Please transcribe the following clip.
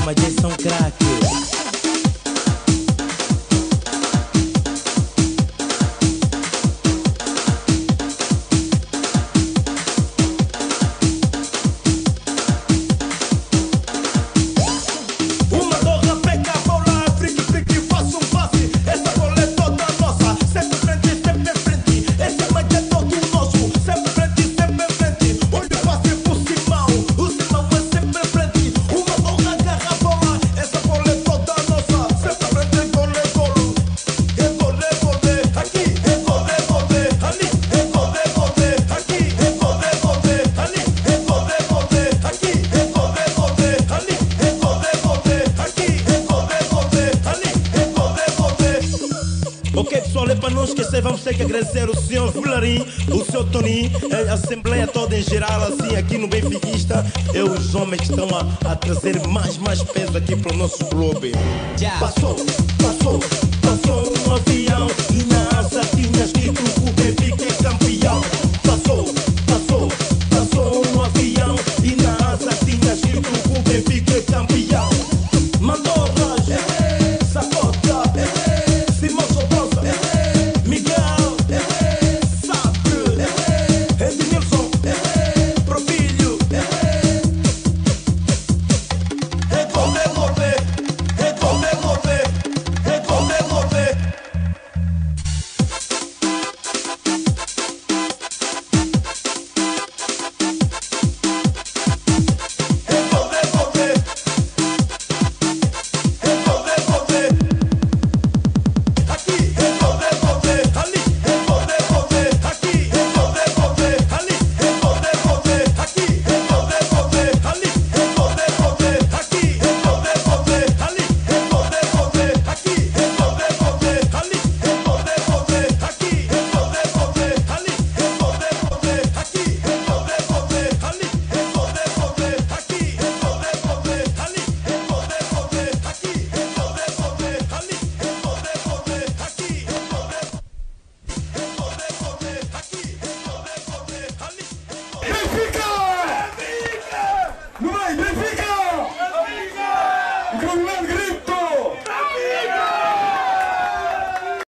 mas eles são craque. Ok, pessoal, é para não esquecer, vamos ter que agradecer o senhor Vilarim, o senhor Toninho, a assembleia toda em geral, assim, aqui no Benfiquista, é os homens que estão a trazer mais peso aqui para o nosso clube. Passou um avião e na asa tinha escrito o Benfica é campeão. Passou um avião e na asa tinha escrito o Benfica é campeão. Mandou raja, sacota, Simão Sotosa, Miguel, Sabre, Ednilson, Profilho. É como é morrer, é como é morrer, é como é morrer. Benfica! Não é Benfica! Benfica!